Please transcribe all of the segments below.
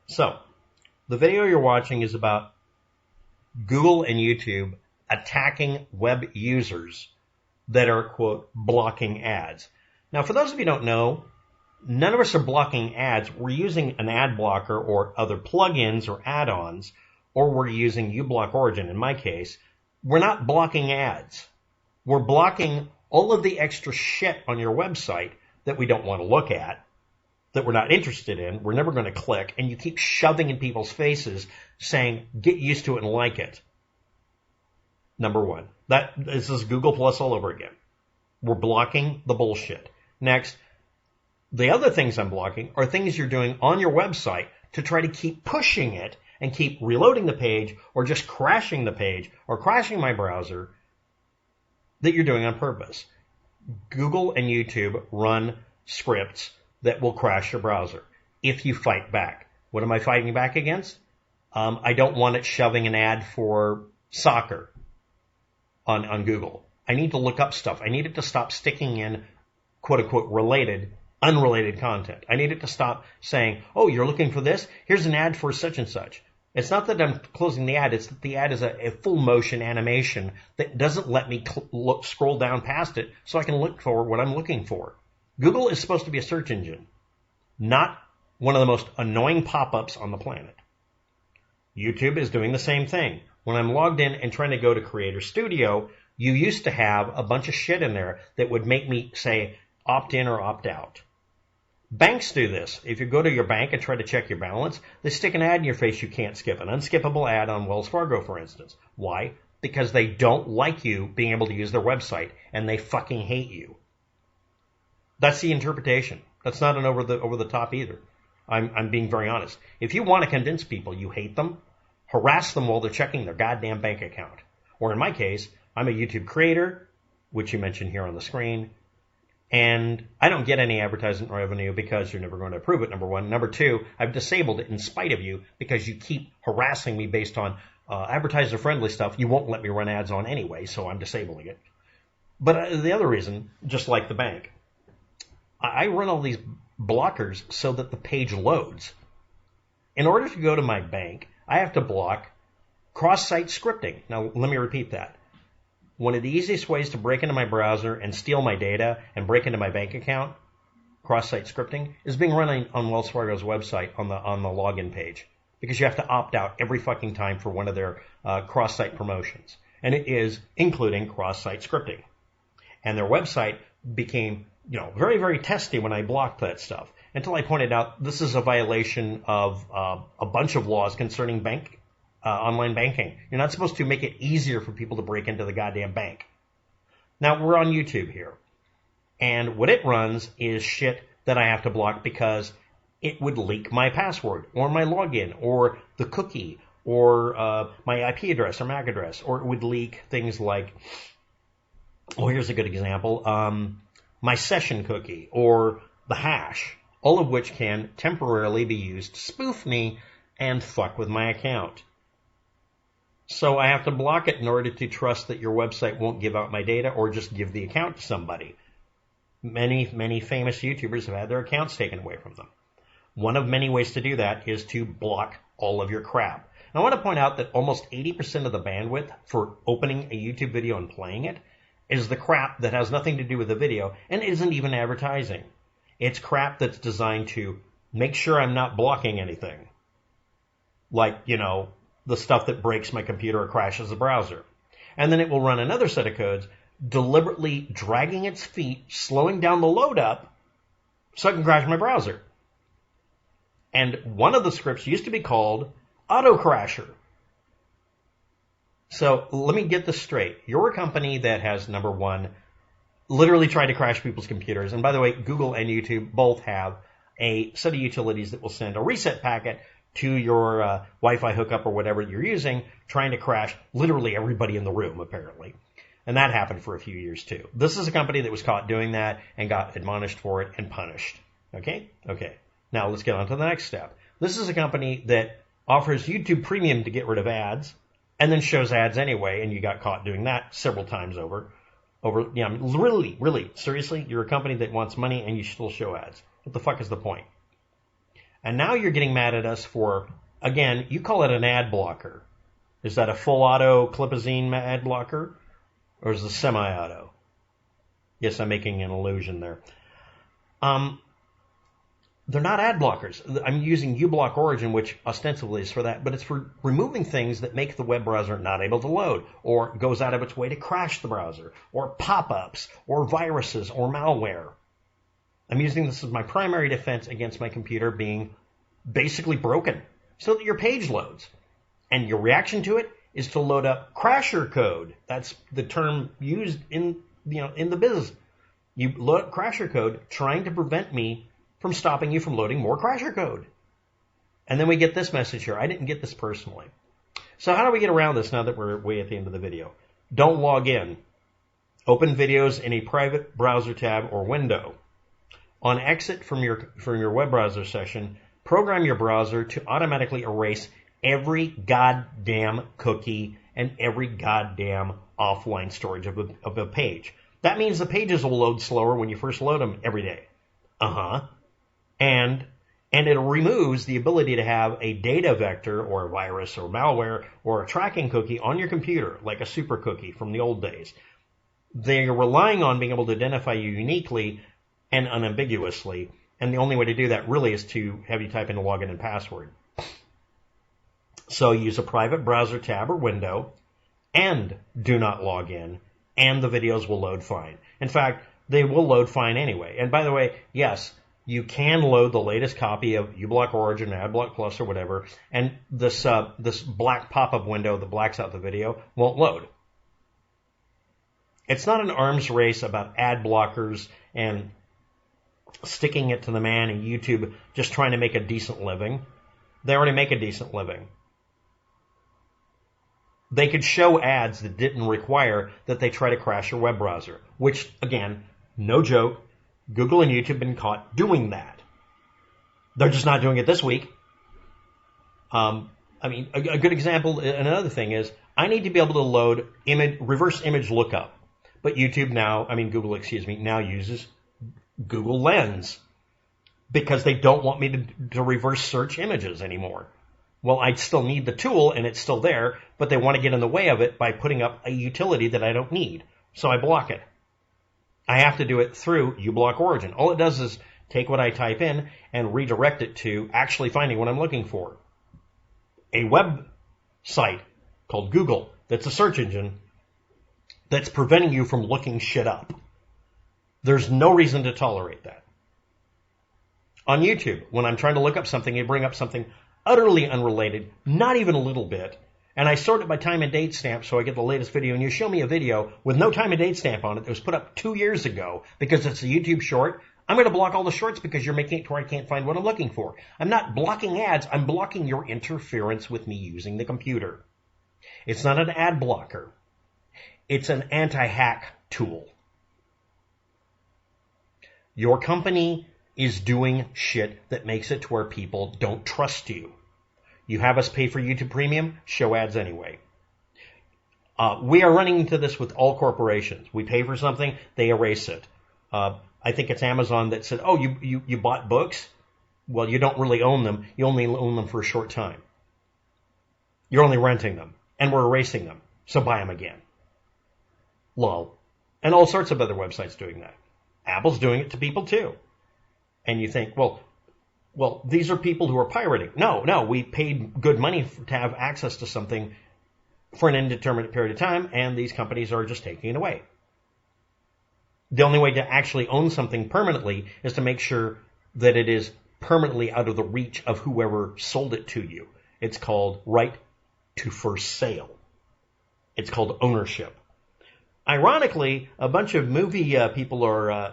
So, the video you're watching is about Google and YouTube attacking web users that are, quote, blocking ads. Now, for those of you who don't know, none of us are blocking ads. We're using an ad blocker or other plugins or add-ons, or we're using uBlock Origin. In my case, we're not blocking ads. We're blocking all of the extra shit on your website that we don't want to look at, that we're not interested in, we're never going to click, and you keep shoving in people's faces saying, get used to it and like it. Number one. This is Google Plus all over again. We're blocking the bullshit. Next, the other things I'm blocking are things you're doing on your website to try to keep pushing it and keep reloading the page or just crashing the page or crashing my browser that you're doing on purpose. Google and YouTube run scripts that will crash your browser if you fight back. What am I fighting back against? I don't want it shoving an ad for soccer on Google. I need to look up stuff. I need it to stop sticking in quote-unquote unrelated content. I need it to stop saying, oh, you're looking for this? Here's an ad for such and such. It's not that I'm closing the ad. It's that the ad is a full motion animation that doesn't let me scroll down past it so I can look for what I'm looking for. Google is supposed to be a search engine, not one of the most annoying pop-ups on the planet. YouTube is doing the same thing. When I'm logged in and trying to go to Creator Studio, you used to have a bunch of shit in there that would make me say opt in or opt out. Banks do this. If you go to your bank and try to check your balance, they stick an ad in your face you can't skip, an unskippable ad on Wells Fargo, for instance. Why? Because they don't like you being able to use their website, and they fucking hate you. That's the interpretation. That's not an over the top either. I'm being very honest. If you want to convince people you hate them, harass them while they're checking their goddamn bank account. Or in my case, I'm a YouTube creator, which you mentioned here on the screen, and I don't get any advertising revenue because you're never going to approve it, number one. Number two, I've disabled it in spite of you because you keep harassing me based on advertiser-friendly stuff you won't let me run ads on anyway, so I'm disabling it. But the other reason, just like the bank, I run all these blockers so that the page loads. In order to go to my bank, I have to block cross-site scripting. Now, let me repeat that. One of the easiest ways to break into my browser and steal my data and break into my bank account, cross-site scripting, is being run on Wells Fargo's website on the login page, because you have to opt out every fucking time for one of their cross-site promotions. And it is including cross-site scripting. And their website became, very, very testy when I blocked that stuff, until I pointed out this is a violation of a bunch of laws concerning online banking. You're not supposed to make it easier for people to break into the goddamn bank. Now, we're on YouTube here, and what it runs is shit that I have to block because it would leak my password or my login or the cookie or my IP address or MAC address, or it would leak things like, here's a good example, my session cookie or the hash, all of which can temporarily be used to spoof me and fuck with my account. So I have to block it in order to trust that your website won't give out my data or just give the account to somebody. Many, many famous YouTubers have had their accounts taken away from them. One of many ways to do that is to block all of your crap. And I want to point out that almost 80% of the bandwidth for opening a YouTube video and playing it is the crap that has nothing to do with the video and isn't even advertising. It's crap that's designed to make sure I'm not blocking anything. Like, the stuff that breaks my computer or crashes the browser. And then it will run another set of codes, deliberately dragging its feet, slowing down the load up, so I can crash my browser. And one of the scripts used to be called Auto Crasher. So let me get this straight. You're a company that has, number one, literally tried to crash people's computers. And by the way, Google and YouTube both have a set of utilities that will send a reset packet to your Wi-Fi hookup or whatever you're using, trying to crash literally everybody in the room, apparently. And that happened for a few years, too. This is a company that was caught doing that and got admonished for it and punished. Okay? Okay. Now let's get on to the next step. This is a company that offers YouTube Premium to get rid of ads and then shows ads anyway, and you got caught doing that several times over. Really, seriously? You're a company that wants money and you still show ads. What the fuck is the point? And now you're getting mad at us for, again, you call it an ad blocker. Is that a full auto clipazine ad blocker? Or is it semi-auto? Yes, I'm making an illusion there. They're not ad blockers. I'm using uBlock Origin, which ostensibly is for that, but it's for removing things that make the web browser not able to load, or goes out of its way to crash the browser, or pop-ups, or viruses, or malware. I'm using this as my primary defense against my computer being basically broken, so that your page loads. And your reaction to it is to load up crasher code. That's the term used in the business. You load up crasher code trying to prevent me from stopping you from loading more crasher code. And then we get this message here. I didn't get this personally. So how do we get around this now that we're way at the end of the video? Don't log in. Open videos in a private browser tab or window. On exit from your web browser session, program your browser to automatically erase every goddamn cookie and every goddamn offline storage of a page. That means the pages will load slower when you first load them every day. And it removes the ability to have a data vector or a virus or malware or a tracking cookie on your computer, like a super cookie from the old days. They're relying on being able to identify you uniquely and unambiguously, and the only way to do that really is to have you type in a login and password. So use a private browser tab or window, and do not log in, and the videos will load fine. In fact, they will load fine anyway. And by the way, yes, you can load the latest copy of uBlock Origin, AdBlock Plus, or whatever, and this black pop-up window that blacks out the video won't load. It's not an arms race about ad blockers and sticking it to the man and YouTube just trying to make a decent living. They already make a decent living. They could show ads that didn't require that they try to crash your web browser, which, again, no joke, Google and YouTube have been caught doing that. They're just not doing it this week. A good example, another thing is, I need to be able to load reverse image lookup. But Google now uses Google Lens because they don't want me to reverse search images anymore. Well, I still need the tool and it's still there, but they want to get in the way of it by putting up a utility that I don't need. So I block it. I have to do it through uBlock Origin. All it does is take what I type in and redirect it to actually finding what I'm looking for. A web site called Google that's a search engine that's preventing you from looking shit up. There's no reason to tolerate that. On YouTube, when I'm trying to look up something, you bring up something utterly unrelated, not even a little bit, and I sort it by time and date stamp so I get the latest video, and you show me a video with no time and date stamp on it that was put up 2 years ago because it's a YouTube short, I'm going to block all the shorts because you're making it to where I can't find what I'm looking for. I'm not blocking ads, I'm blocking your interference with me using the computer. It's not an ad blocker. It's an anti-hack tool. Your company is doing shit that makes it to where people don't trust you. You have us pay for YouTube Premium, show ads anyway. We are running into this with all corporations. We pay for something, they erase it. I think it's Amazon that said, oh, you bought books? Well, you don't really own them. You only own them for a short time. You're only renting them, and we're erasing them, so buy them again. Lol. And all sorts of other websites doing that. Apple's doing it to people too. And you think, well, these are people who are pirating. No, we paid good money to have access to something for an indeterminate period of time, and these companies are just taking it away. The only way to actually own something permanently is to make sure that it is permanently out of the reach of whoever sold it to you. It's called right to first sale. It's called ownership. Ironically, a bunch of movie people are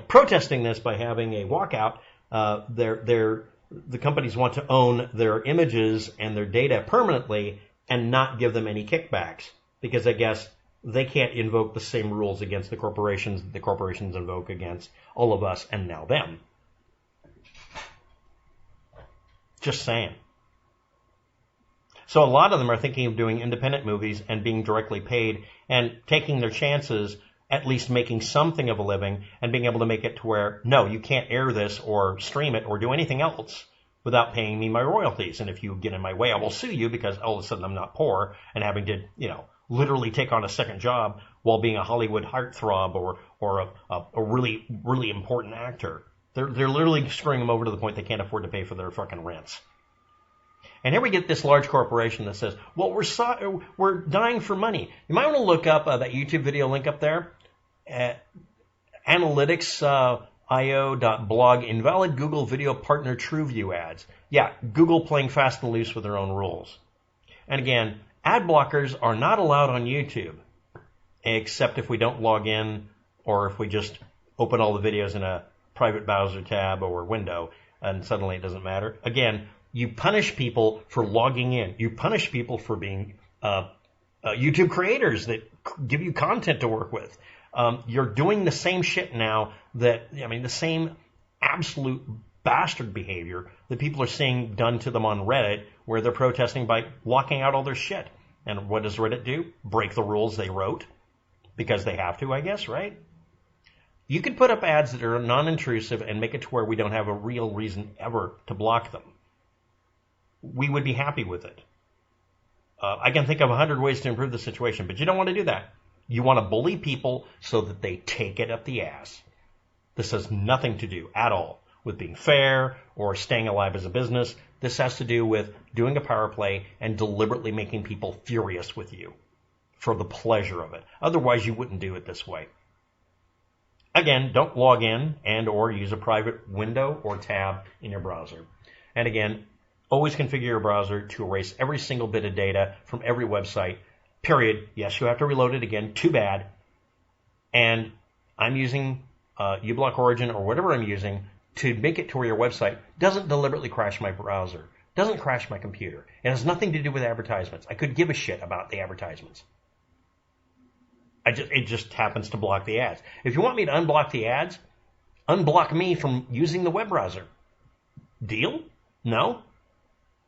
protesting this by having a walkout. The companies want to own their images and their data permanently and not give them any kickbacks because I guess they can't invoke the same rules against the corporations that the corporations invoke against all of us and now them. Just saying. So a lot of them are thinking of doing independent movies and being directly paid and taking their chances at least making something of a living and being able to make it to where, no, you can't air this or stream it or do anything else without paying me my royalties. And if you get in my way, I will sue you because all of a sudden I'm not poor and having to, literally take on a second job while being a Hollywood heartthrob or a really, really important actor. They're literally screwing them over to the point they can't afford to pay for their fucking rents. And here we get this large corporation that says, well, we're dying for money. You might want to look up that YouTube video link up there. Analytics.io.blog, invalid Google video partner TrueView ads. Yeah, Google playing fast and loose with their own rules. And again, ad blockers are not allowed on YouTube, except if we don't log in or if we just open all the videos in a private browser tab or window and suddenly it doesn't matter. Again, you punish people for logging in. You punish people for being YouTube creators that give you content to work with. You're doing the same shit now the same absolute bastard behavior that people are seeing done to them on Reddit, where they're protesting by locking out all their shit. And what does Reddit do? Break the rules they wrote because they have to, I guess, right? You could put up ads that are non-intrusive and make it to where we don't have a real reason ever to block them. We would be happy with it. I can think of 100 ways to improve the situation, but you don't want to do that. You want to bully people so that they take it up the ass. This has nothing to do at all with being fair or staying alive as a business. This has to do with doing a power play and deliberately making people furious with you for the pleasure of it. Otherwise, you wouldn't do it this way. Again, don't log in and or use a private window or tab in your browser. And again, always configure your browser to erase every single bit of data from every website, period. Yes, you have to reload it again. Too bad. And I'm using uBlock Origin or whatever I'm using to make it to where your website doesn't deliberately crash my browser, doesn't crash my computer. It has nothing to do with advertisements. I could give a shit about the advertisements. It just happens to block the ads. If you want me to unblock the ads, unblock me from using the web browser. Deal? No?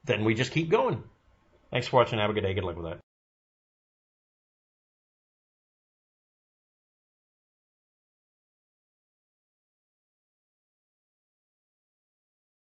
Then we just keep going. Thanks for watching. Have a good day. Good luck with that.